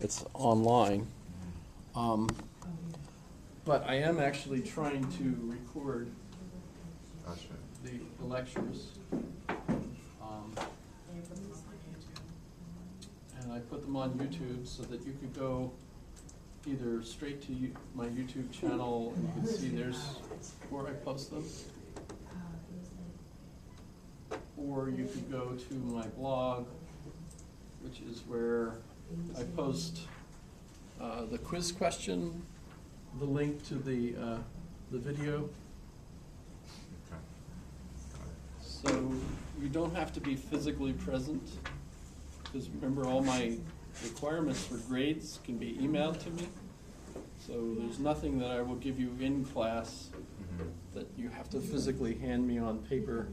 it's online. But I am actually trying to record Gotcha. the lectures. And I put them on YouTube so that you could go either straight to my YouTube channel and you can see there's where I post them. Or you could go to my blog, which is where I post the quiz question, the link to the video. Okay. Got it. So you don't have to be physically present, because remember, all my requirements for grades can be emailed to me. So there's nothing that I will give you in class Mm-hmm. that you have to physically hand me on paper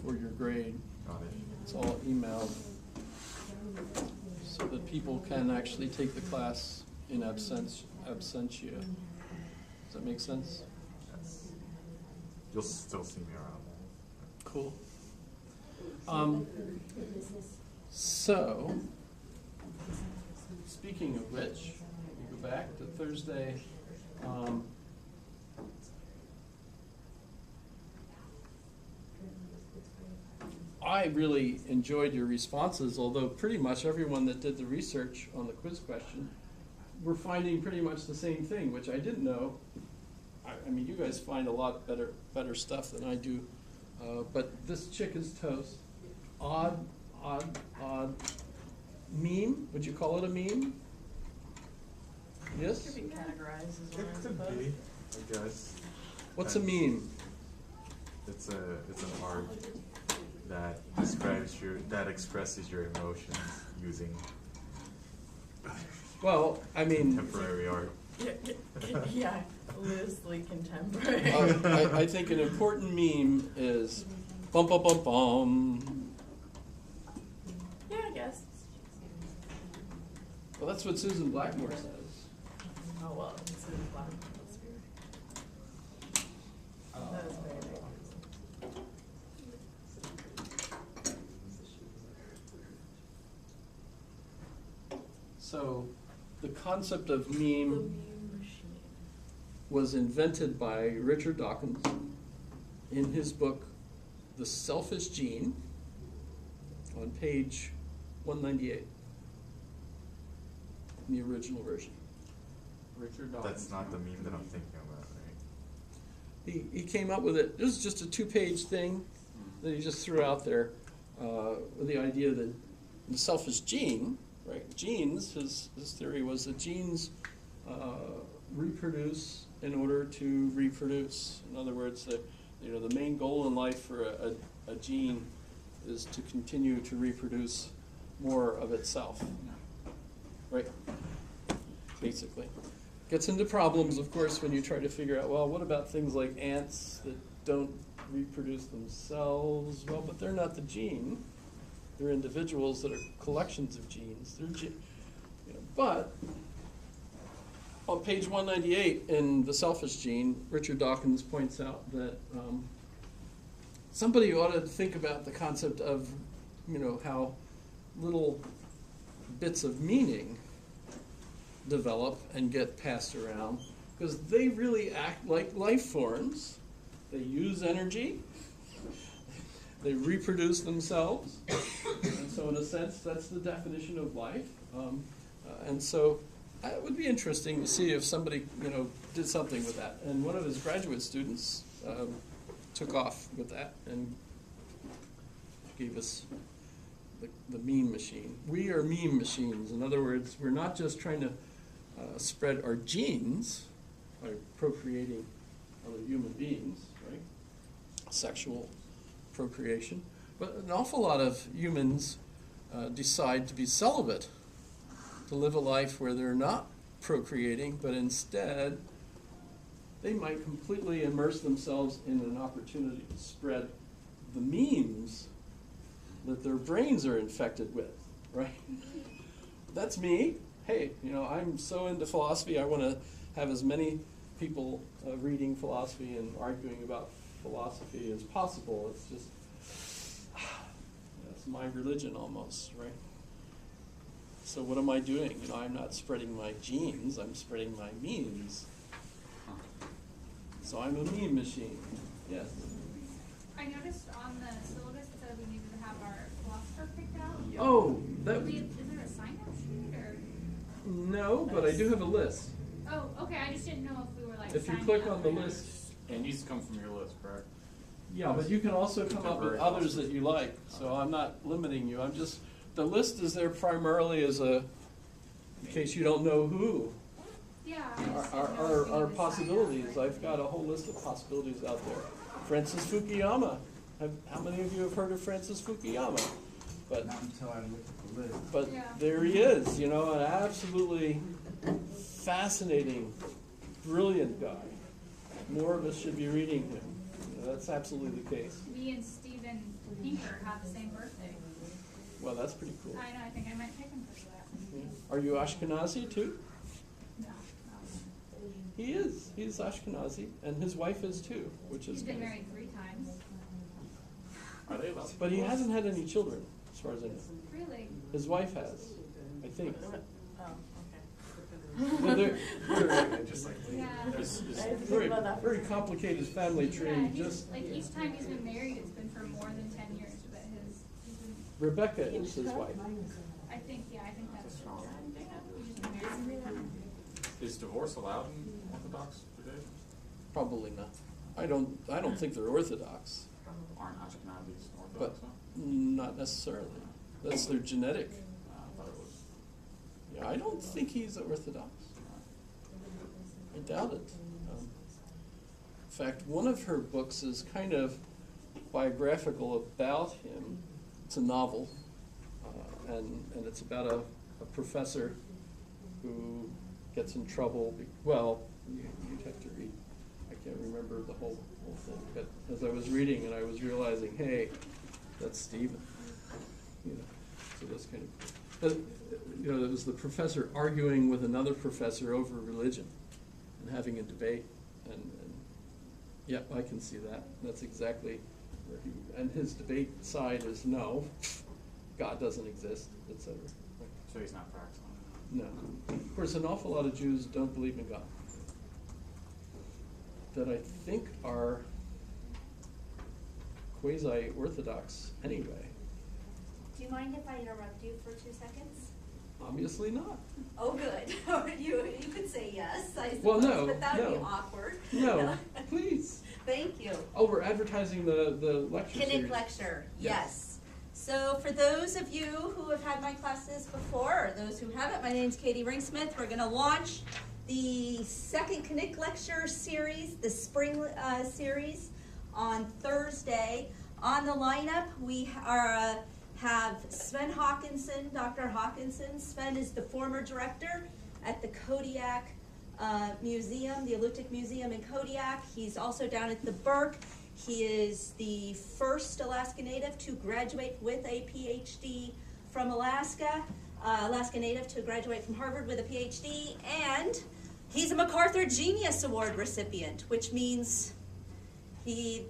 for your grade. Got it. It's all emailed, so that people can actually take the class in absentia. Does that make sense? Yes. You'll still see me around. Cool. So, speaking of which, we go back to Thursday. I really enjoyed your responses, although pretty much everyone that did the research on the quiz question were finding pretty much the same thing, which I didn't know. I mean, you guys find a lot better stuff than I do. But this chick is toast. Odd meme? Would you call it a meme? Yes? Could be categorized as one, I It could suppose. be, I guess. What's a meme? It's an art that expresses your emotions using Well, I mean, contemporary art. Yeah, loosely contemporary. I think an important meme is bum bum bum bum. Yeah, I guess. Well, that's what Susan Blackmore says. Oh, well, this is black. That is very big. So, the concept of The meme meme machine. was invented by Richard Dawkins in his book, The Selfish Gene, on page 198, in the original version. Richard Dawkins. That's not the meme that I'm thinking about, right? He came up with it. It was just a 2-page thing that he just threw out there with the idea that the selfish gene, right? Genes, his theory was that genes reproduce in order to reproduce. In other words, the main goal in life for a gene is to continue to reproduce more of itself, right? Basically. Gets into problems, of course, when you try to figure out, well, what about things like ants that don't reproduce themselves? Well, but they're not the gene. They're individuals that are collections of genes. But on page 198 in The Selfish Gene, Richard Dawkins points out that somebody ought to think about the concept of, how little bits of meaning develop and get passed around, because they really act like life forms. They use energy, they reproduce themselves, and so in a sense that's the definition of life. And so it would be interesting to see if somebody did something with that. And one of his graduate students took off with that and gave us the meme machine. We are meme machines. In other words, we're not just trying to spread our genes by procreating other human beings, right? Sexual procreation. But an awful lot of humans decide to be celibate, to live a life where they're not procreating, but instead they might completely immerse themselves in an opportunity to spread the memes that their brains are infected with, right? That's me. Hey, I'm so into philosophy, I want to have as many people reading philosophy and arguing about philosophy as possible. It's just, it's my religion almost, right? So what am I doing? You know, I'm not spreading my genes, I'm spreading my memes. So I'm a meme machine, yes. I noticed on the syllabus it said we needed to have our philosopher picked out. Oh, that, Is there a sign-up sheet or? no, but I do have a list. Oh, okay, I just didn't know if we were like If you signing click up on the or not. list, It needs to come from your list, correct? yeah, but you can also come up with Temporary others philosopher. that you like, so I'm not limiting you, I'm just, the list is there primarily as a, in case you don't know who Yeah, I just didn't know if we are needed to sign up possibilities. or I've got a whole list of possibilities out there. Francis Fukuyama, how many of you have heard of Francis Fukuyama? But, Not until I look at the list. but Yeah. there he is, you know, an absolutely fascinating, brilliant guy. More of us should be reading him. You know, that's absolutely the case. Me and Steven Pinker have the same birthday. Well, that's pretty cool. I know, I think I might take him for that. Yeah. Are you Ashkenazi too? No, He is. He's Ashkenazi, and his wife is too, which is He's been kind of. married 3 times. Are they allowed to? But he hasn't had any children, as far as I know. Really? His wife has, I think. Oh, Well, they're Just like, Yeah. very, very complicated family Yeah, tree. he's, Just like each time he's been married, it's been for more than 10 years, but he's been, Rebecca is his wife. I think that's true. He's just been married. is divorce allowed in Orthodox Judaism? Probably not. I don't think they're Orthodox. Aren't Ashkenazis But Orthodox? not necessarily. That's their genetic. I thought it was. Yeah, I don't think he's Orthodox. I doubt it. In fact, one of her books is kind of biographical about him. It's a novel, and it's about a professor who gets in trouble. You'd have to read. I can't remember the whole thing, but as I was reading and I was realizing, hey, that's Stephen. You know, so that's kind of. You know, it was the professor arguing with another professor over religion and having a debate, and yep, I can see that. That's exactly where and his debate side is no, God doesn't exist, etc. So he's not practicing. No. Of course, an awful lot of Jews don't believe in God. That I think are quasi-Orthodox anyway. Do you mind if I interrupt you for 2 seconds? Obviously not. Oh, good. you could say yes, I suppose, Well, no, but that would be no. awkward. No, please. Thank you. Oh, we're advertising the lecture Kinnick series. lecture, Yes. yes. So for those of you who have had my classes before, or those who haven't, my name's Katie Ringsmith. We're gonna launch the second Kinnick lecture series, the spring series, on Thursday. On the lineup, we have Sven Hawkinson, Dr. Hawkinson. Sven is the former director at the Kodiak Museum, the Alutiiq Museum in Kodiak. He's also down at the Burke. He is the first Alaska Native to graduate with a PhD from Alaska, Alaska Native to graduate from Harvard with a PhD, and he's a MacArthur Genius Award recipient, which means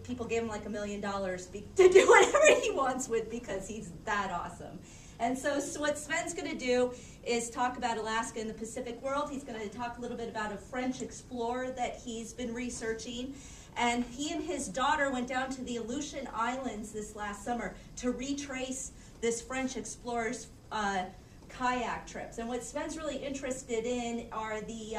people gave him like $1 million to do whatever he wants with because he's that awesome. And so what Sven's going to do is talk about Alaska and the Pacific world. He's going to talk a little bit about a French explorer that he's been researching. And he and his daughter went down to the Aleutian Islands this last summer to retrace this French explorer's kayak trips. And what Sven's really interested in are the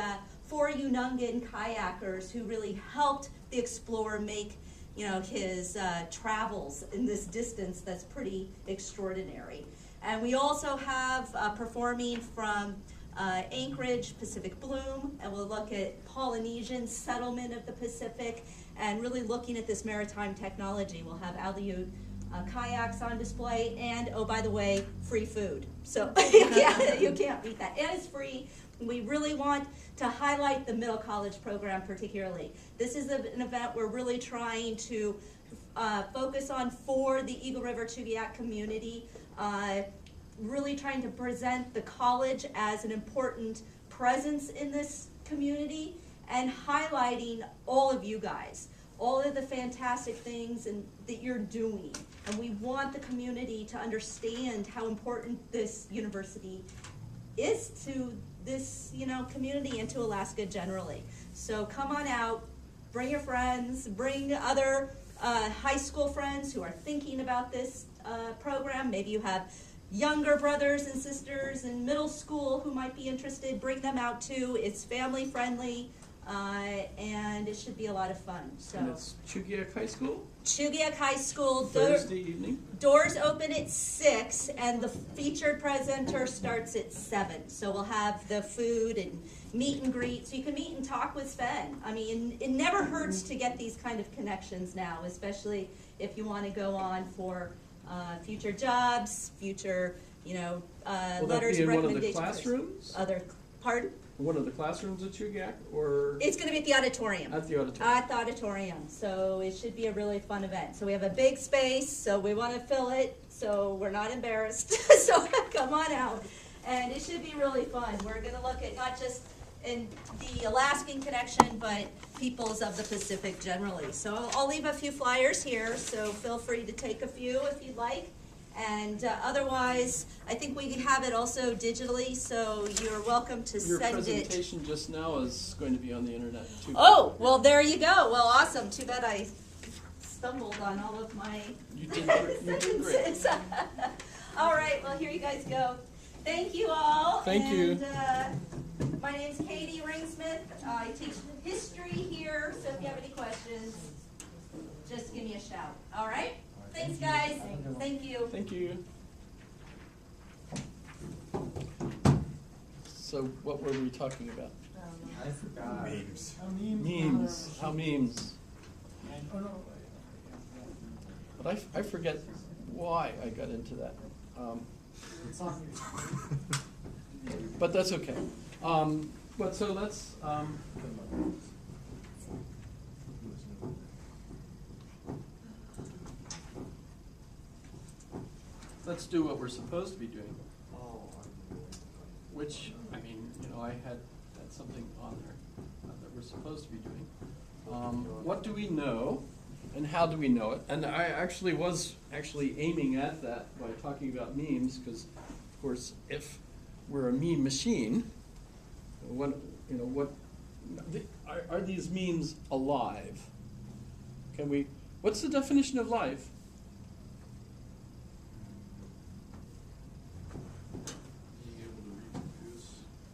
4 Unungan kayakers who really helped the explorer make, his travels in this distance that's pretty extraordinary. And we also have performing from Anchorage, Pacific Bloom, and we'll look at Polynesian settlement of the Pacific and really looking at this maritime technology. We'll have Aleut kayaks on display, and oh, by the way, free food. So you can't beat that. It is free. We really want to highlight the middle college program particularly. This is an event we're really trying to focus on for the Eagle River Chugiak community, really trying to present the college as an important presence in this community and highlighting all of you guys, all of the fantastic things that you're doing. And we want the community to understand how important this university is to this, community and to Alaska generally. So come on out, bring your friends, bring other high school friends who are thinking about this program. Maybe you have younger brothers and sisters in middle school who might be interested. Bring them out too. It's family friendly, and it should be a lot of fun. So And it's Chugiak High School, Chugiak High School, Thursday evening. doors open at 6, and the featured presenter starts at 7. So we'll have the food and meet and greet, so you can meet and talk with Sven. I mean, it never hurts to get these kind of connections now, especially if you want to go on for future jobs, future, Will that letters be of in one of the recommendation. classrooms? Pardon? One of the classrooms at Chugiak, or It's going to be at the auditorium. at the auditorium? At the auditorium, so it should be a really fun event. So we have a big space, so we want to fill it, so we're not embarrassed. So come on out, and it should be really fun. We're going to look at not just in the Alaskan connection, but peoples of the Pacific generally. So I'll leave a few flyers here, so feel free to take a few if you'd like. And otherwise, I think we have it also digitally, so you're welcome to Your send it. presentation just now is going to be on the internet too. Oh, well, there you go. Well, awesome. Too bad I stumbled on all of my You did great. You did great. sentences. All right, well, here you guys go. Thank you all. Thank you. And my name's Katie Ringsmith. I teach history here, so if you have any questions, just give me a shout. All right? Thanks, guys. Thank you. Thank you. So what were we talking about? I forgot. Memes. Memes. How memes. But I forget why I got into that. But that's okay. But so let's. Let's do what we're supposed to be doing. Which, I mean, I had something on there that we're supposed to be doing. What do we know, and how do we know it? And I actually was aiming at that by talking about memes, because, of course, if we're a meme machine, are these memes alive? What's the definition of life? Being able to reproduce,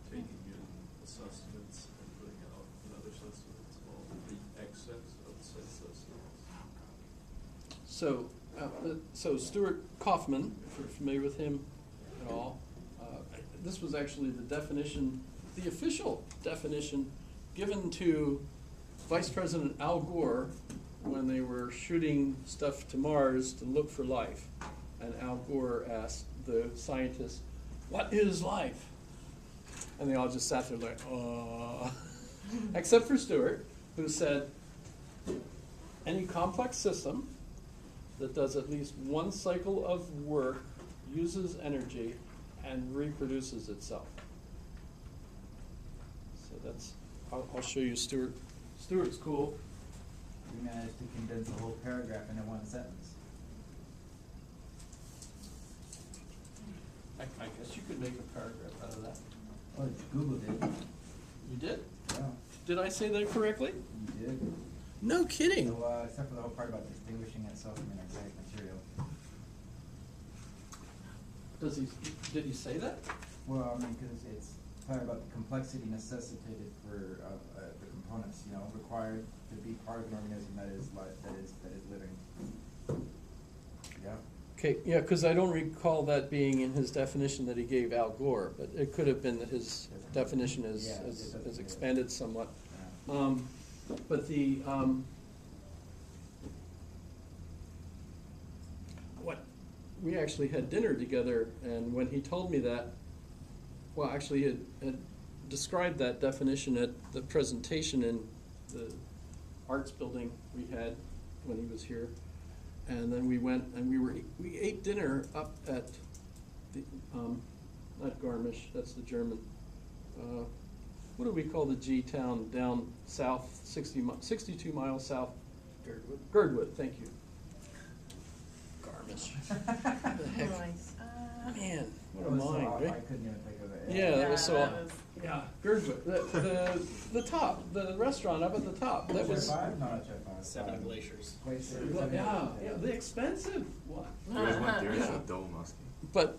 taking in the sustenance and putting out another sustenance, all the excess of said sustenance. So Stuart Kaufman, if you're familiar with him at all, this was actually the definition, the official definition given to Vice President Al Gore when they were shooting stuff to Mars to look for life. And Al Gore asked the scientists, "What is life?" And they all just sat there like, except for Stuart, who said, "Any complex system that does at least one cycle of work, uses energy, and reproduces itself." So that's, I'll show you Stuart. Stuart's cool. We managed to condense a whole paragraph into one sentence. I guess you could make a paragraph out of that. Oh, Google did. You did? Yeah, Did I say that correctly? you did. No kidding. So, except for the whole part about distinguishing itself from inorganic material. Did he say that? Well, I mean, because it's talking about the complexity necessitated for the components, required to be part of an organism that is living. Yeah. Okay, yeah, because I don't recall that being in his definition that he gave Al Gore, but it could have been that his definition is expanded somewhat. Yeah. But we actually had dinner together, and when he told me that, well, actually he had described that definition at the presentation in the arts building we had when he was here, and then we went and we ate dinner up at the not Garmisch, that's the German. What do we call the G town down south, 62 miles south? Girdwood, thank you. Garmisch. The heck? Nice. Man, what a That was so mind, off, right? I couldn't even think of it. Yeah, that was so that off. was- Yeah, Girdwood, the top, the restaurant up at the top, that was, Chair 5? No, not Chair 5. Seven Glaciers. Glaciers. yeah, the expensive one. You guys went there, it's Yeah. a dull musky. But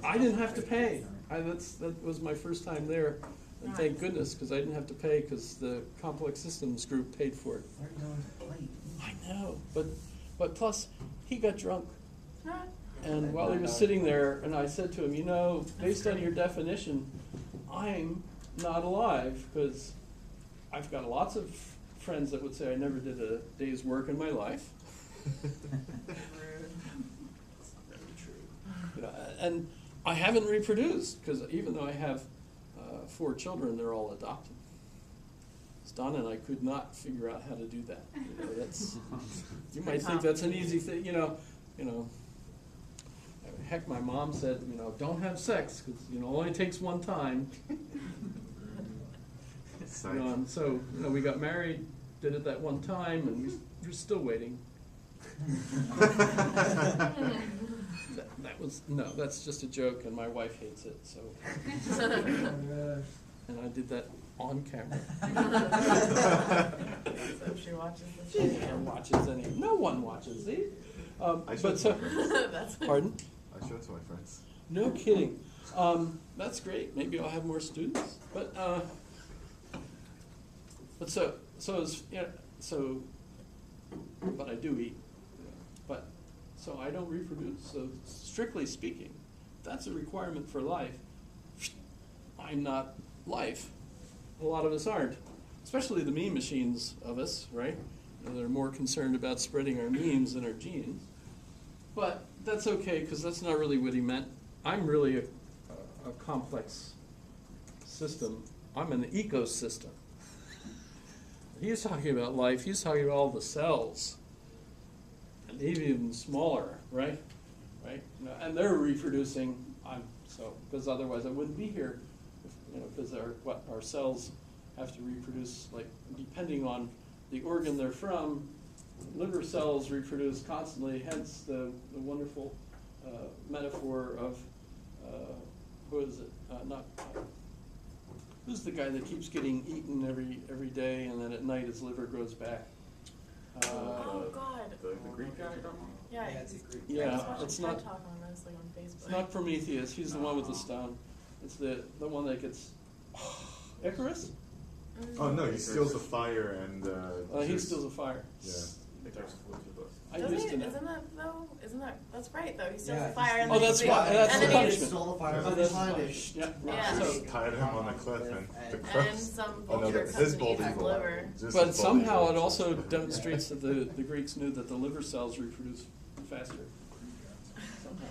I didn't have to pay. That was my first time there, and thank Nice. goodness, because I didn't have to pay, because the Complex Systems group paid for it. Where are you going to play? I know, but plus, he got drunk. Ah, And while he was sitting there, and I said to him, you know, based on your definition, I'm not alive, because I've got lots of friends that would say I never did a day's work in my life. rude. You know, and I haven't reproduced, because even though I have 4 children, they're all adopted. Donna and I could not figure out how to do that. You know, that's, you might think that's an easy thing, you know. Heck, my mom said, you know, don't have sex, because, you know, it only takes one time. You know, and so, you know, we got married, did it that one time, and we're still waiting. That was, no, that's just a joke, and my wife hates it, so. And I did that on camera. So if she watches this She video. never watches any, no one watches these. I showed But it to so, my friends. That's pardon? I showed it to my friends. No kidding. That's great. Maybe I'll have more students. But so it's, you know, so, but I do eat. But so I don't reproduce. So strictly speaking, that's a requirement for life. I'm not life. A lot of us aren't, especially the meme machines of us, right? You know, they're more concerned about spreading our memes than our genes. But that's okay, because that's not really what he meant. I'm really a complex system. I'm an ecosystem. He's talking about life. He's talking about all the cells, and maybe even smaller, right? Right? You know, and they're reproducing. Because otherwise I wouldn't be here. You know, because our cells have to reproduce, like, depending on the organ they're from. Liver cells reproduce constantly, hence the wonderful metaphor of, who is it? Who's the guy that keeps getting eaten every day, and then at night his liver grows back? Oh, God. The Greek guy? Yeah, Yeah, it's a Greek. I Yeah, was watching it's TED not. Talk on this, like, on Facebook. It's not Prometheus. He's the one with the stone. It's the one that gets Icarus. Oh, no, he steals the fire and, He just- steals a fire. Yeah. I Doesn't used he, to know. isn't that though? Isn't that, that's right though, he steals Yeah, the fire and Oh, then that's he- why. That's and the then he- punishment. Stole the fire Oh, from that's the the planet. punishment. Yeah. Yeah. So, Just tied him on the cliff and the And cross. some Oh, no, vulture his comes and bald eats his eagle. liver. Just but his bald somehow eagle. it also demonstrates that the Greeks knew that the liver cells reproduce faster. Somehow.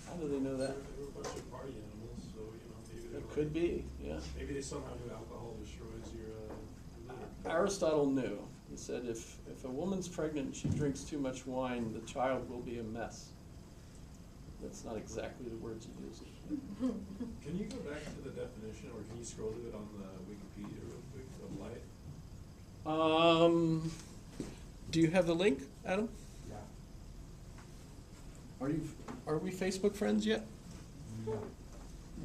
How do they know that? They were a bunch of party animals, so, you know, maybe they It were- could be, yeah. Maybe they somehow knew alcohol destroys your liver. Aristotle knew. He said if a woman's pregnant and she drinks too much wine, the child will be a mess. That's not exactly the words he used. Can you go back to the definition, or can you scroll to it on the Wikipedia real quick of light? Do you have the link, Adam? Yeah. Are we Facebook friends yet? No.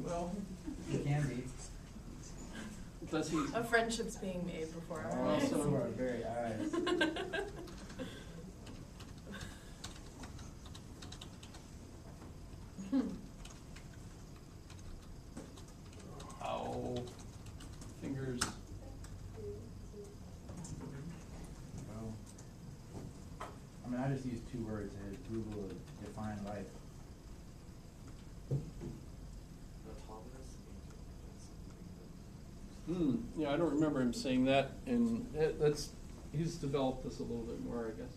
Well, You can be. does he? A friendship's being made before our Oh, eyes. so- so our very eyes. Oh, fingers. Well, I mean, I just use 2 words as Google to define life. Yeah, I don't remember him saying that, and he's developed this a little bit more, I guess,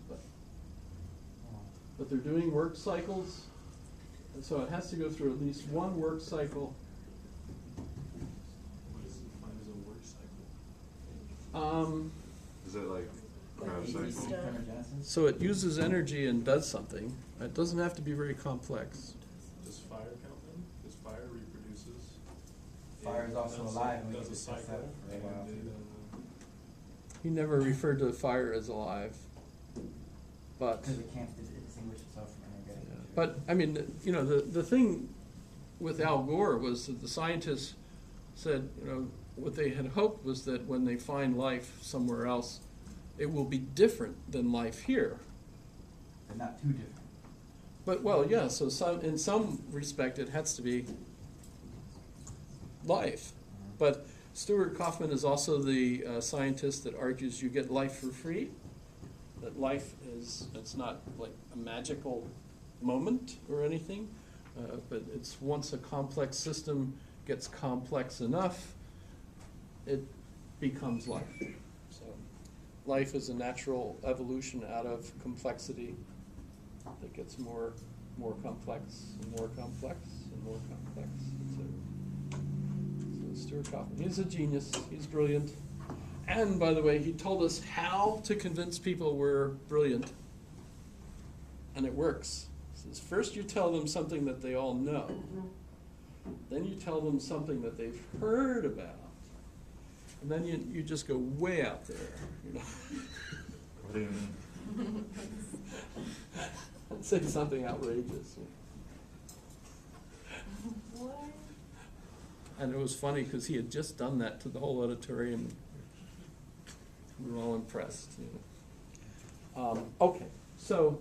but they're doing work cycles, and so it has to go through at least one work cycle. What is defined as a work cycle? Is it like Like Crab easy cycle? stuff. Thermogenesis? So it uses energy and does something. It doesn't have to be very complex. Does fire count then? Because fire reproduces. Fire is also Does- alive, and we does can a discuss cycle, that for a while, and too. He never referred to fire as alive, but Because it can't distinguish itself from energetic Yeah. material. But, I mean, you know, the thing with Al Gore was that the scientists said, you know, what they had hoped was that when they find life somewhere else, it will be different than life here. But not too different. But, well, yeah, so in some respect, it has to be life. But Stuart Kaufman is also the scientist that argues you get life for free, that life is, it's not like a magical moment or anything, but it's once a complex system gets complex enough, it becomes life. So life is a natural evolution out of complexity that gets more complex and more complex and more complex. So Stuart Kaufman, he's a genius, he's brilliant. And by the way, he told us how to convince people we're brilliant. And it works. He says, first you tell them something that they all know. Then you tell them something that they've heard about. And then you just go way out there, you know. What do you mean? Say something outrageous. What? And it was funny because he had just done that to the whole auditorium. We were all impressed. You know. Okay, so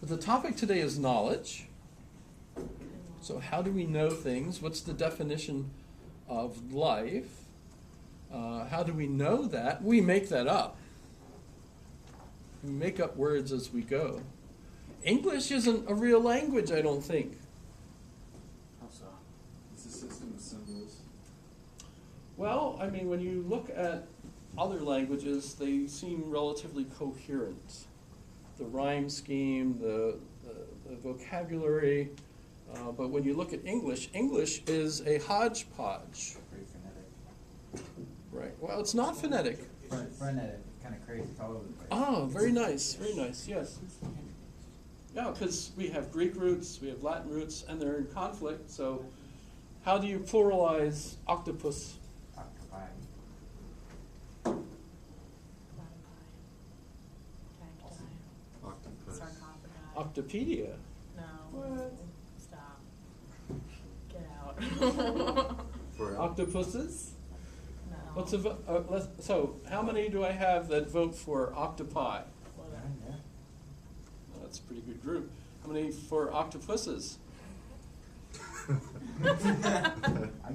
the topic today is knowledge. So how do we know things? What's the definition of life? How do we know that? We make that up. We make up words as we go. English isn't a real language, I don't think. How so? It's a system of symbols. Well, I mean, when you look at other languages, they seem relatively coherent. The rhyme scheme, the vocabulary, but when you look at English, English is a hodgepodge. Very phonetic. Right. Well, it's not phonetic. Frenetic, kind of crazy, it's all over the place. Oh, very nice, yes. Yeah, because we have Greek roots, we have Latin roots, and they're in conflict, so how do you pluralize octopus? Octopi. Octopus. Sarcophagi. Octopedia. No. What? Stop. Get out. For Octopuses? No. What's so how many do I have that vote for octopi? Whatever. Yeah. Well, that's a pretty good group. How many for octopuses? I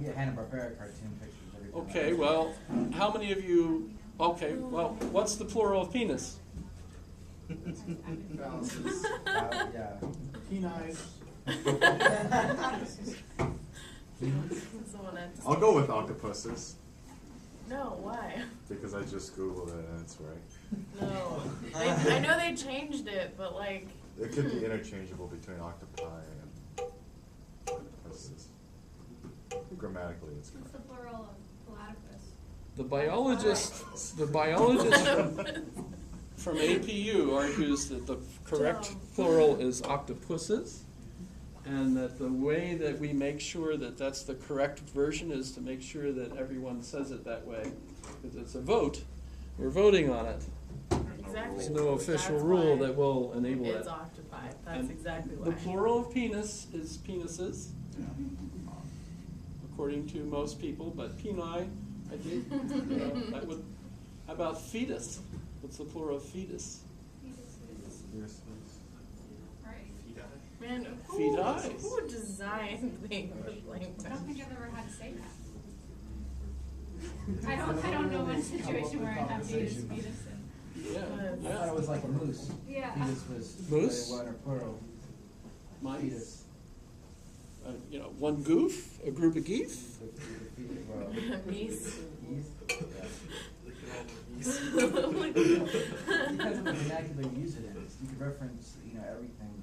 get Hanna-Barbera cartoon pictures every time. Okay, well, how many of you, okay, well, what's the plural of penis? Phalluses. Yeah. Penile. Someone had to I'll go with octopuses No, why? because I just googled it and it's right. No. I know they changed it, but like. It could be interchangeable between octopi and octopuses. Grammatically, it's What's the correct. plural of platypus? The biologist from APU argues that the correct plural is octopuses, and that the way that we make sure that that's the correct version is to make sure that everyone says it that way, because it's a vote. We're voting on it. Exactly. There's no official That's rule why that will enable It's that. octopi. That's And exactly why. The plural of penis is penises, according to most people, but peni, I think, that would, how about fetus? What's the plural of fetus? Yes, Right. Man, Feti. who designed the English language? I don't think I've ever had to say that. I don't know one situation where I have to use fetus and. Yeah, I thought it was like a moose. Yeah. Fetus was Moose? one or plural. Mice. Fetus. You know, one goof, a group of geef. Well, Meese. geese? Look Depends on the vernacular you use it in. You could reference, everything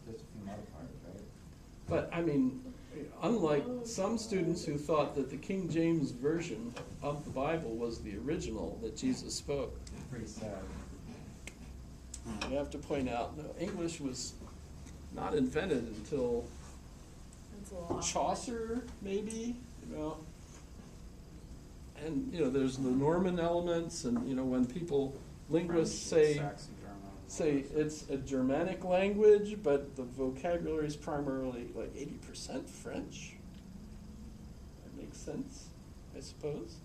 with just a few modifiers, right? But, I mean, unlike some students who thought that the King James Version of the Bible was the original that Jesus spoke, Pretty sad. I have to point out, no, English was not invented until It's a lot. Chaucer, maybe, And, there's the Norman elements, and, when people, linguists say, Saxon German. say it's a Germanic language, but the vocabulary is primarily like 80% French. That makes sense, I suppose.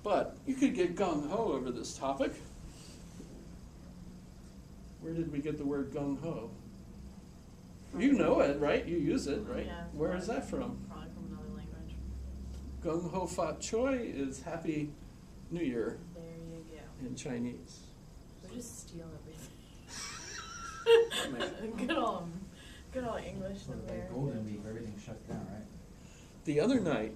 But you could get gung-ho over this topic. Where did we get the word gung-ho? You know it, right? You use it, right? Yeah, Where is that from? Probably from another language. Gung-ho fat choi is Happy New Year There you go. in Chinese. We just steal everything. Good old English So in by there. Golden Week, everything shut down, right? The other night,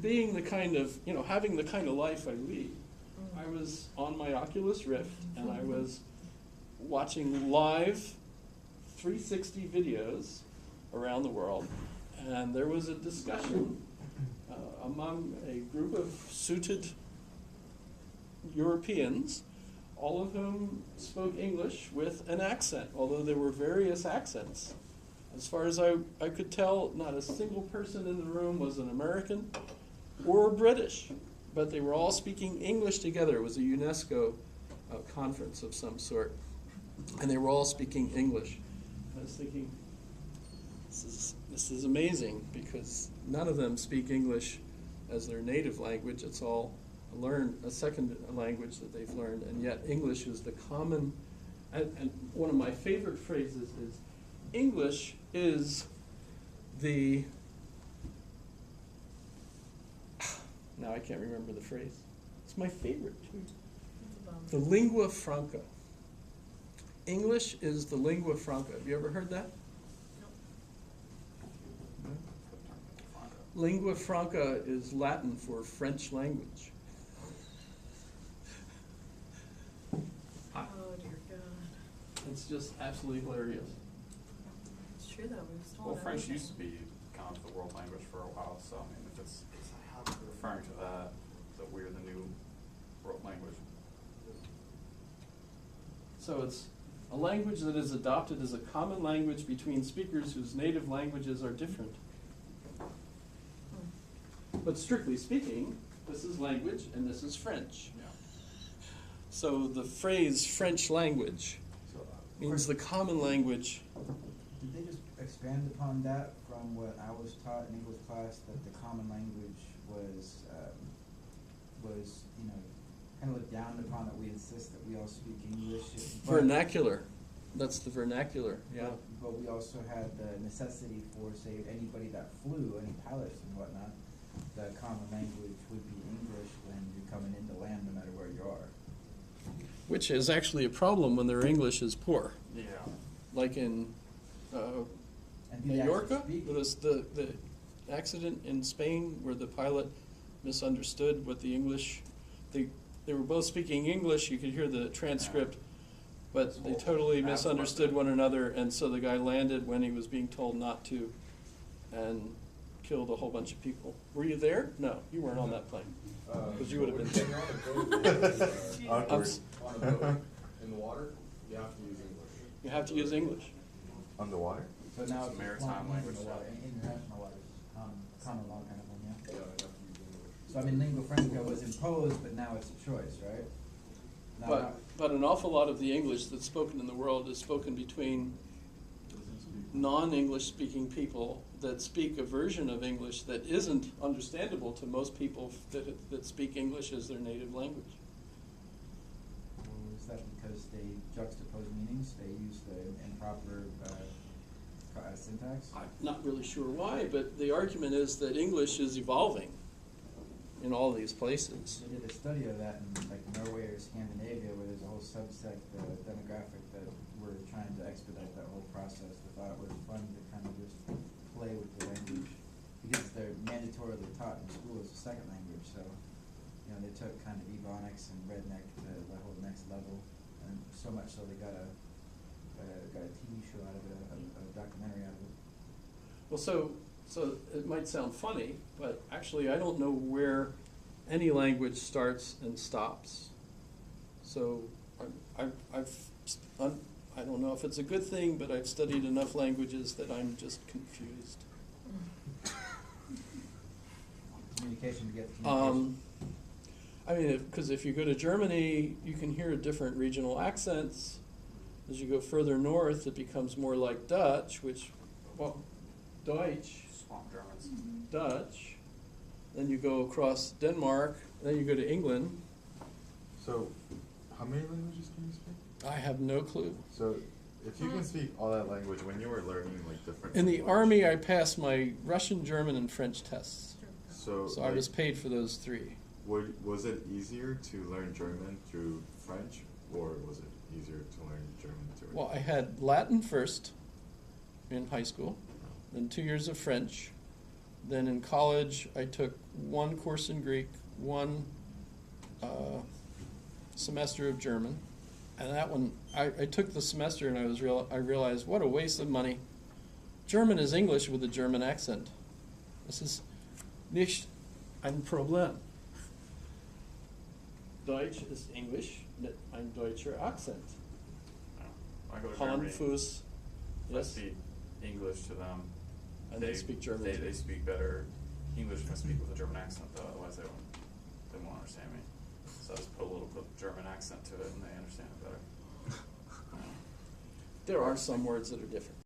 being the kind of, having the kind of life I lead, Mm. I was on my Oculus Rift and I was watching live 360 videos around the world, and there was a discussion among a group of suited Europeans, all of whom spoke English with an accent, although there were various accents. As far as I could tell, not a single person in the room was an American or British, but they were all speaking English together. It was a UNESCO conference of some sort, and they were all speaking English. I was thinking, this is amazing, because none of them speak English as their native language. It's all a second language that they've learned, and yet English is the common, and one of my favorite phrases is, English is the, now I can't remember the phrase. It's my favorite too. It's a bum. The lingua franca. English is the lingua franca. Have you ever heard that? No? Lingua franca is Latin for French language. Oh dear God. It's just absolutely hilarious. It's true though, we've stolen Well, French everything. used to be kind of the world language for a while, so I mean, if it's referring to that we're the new world language. So it's a language that is adopted as a common language between speakers whose native languages are different. But strictly speaking, this is language and this is French. Yeah. So the phrase French language So, means the common language. Did they just expand upon that from what I was taught in English class, that the common language was kind of looked down upon, that we insist that we all speak English? but- Vernacular. That's the vernacular, yeah. But we also had the necessity for, say, anybody that flew, any pilots and whatnot, the common language would be English when you're coming into land, no matter where you are. Which is actually a problem when their English is poor. Yeah. Like in And do they Mallorca, actually speak? was the accident in Spain where the pilot misunderstood what the English, they were both speaking English, you could hear the transcript, but they totally misunderstood one another, and so the guy landed when he was being told not to, and killed a whole bunch of people. Were you there? No, you weren't on that plane. Because you would have been. Awkward. On a boat, in the water, you have to use English. You have to use English. Underwater? So now It's it's maritime flying in language, the water, so. international waters, common law kind of one, yeah. Yeah, you have to use English. So I mean, lingua franca was imposed, but now it's a choice, right? Now, But an awful lot of the English that's spoken in the world is spoken between non-English speaking people that speak a version of English that isn't understandable to most people that speak English as their native language. is that because they juxtapose meanings, they use the improper syntax? I'm not really sure why, but the argument is that English is evolving in all these places. They did a study of that in like Norway or Scandinavia, where there's a whole subsect demographic that were trying to expedite that whole process. They thought it was fun to kind of just play with the language, because they're mandatorily taught in school as a second language. So, they took kind of Ebonics and Redneck to the whole next level, and so much so they got a TV show out of it, a documentary out of it. Well, so it might sound funny, but actually I don't know where any language starts and stops. So I don't know if it's a good thing, but I've studied enough languages that I'm just confused. Communication begets communication. I mean, because if you go to Germany, you can hear different regional accents. As you go further north, it becomes more like Dutch, which, well, Deutsch, Swamp Germans. Dutch. Then you go across Denmark, then you go to England. So, how many languages can you speak? I have no clue. So, if you can speak all that language, when you were learning like different. In the language- Army, I passed my Russian, German, and French tests. So, So I like, was paid for those three. was it easier to learn German through French, or was it easier to learn German through? Well, I had Latin first in high school, then 2 years of French. Then in college, I took one course in Greek, one semester of German. And that one, I took the semester and I realized what a waste of money. German is English with a German accent. This is nicht ein Problem. Deutsch is English mit ein deutscher Akzent. I go to Hand, Germany. Fuß, If I yes, speak English to them. and they speak German. They too. speak better English if I speak with a German accent, though, otherwise they won't understand me. So I just put a little bit of German accent to it and they understand it better. There are some words that are different.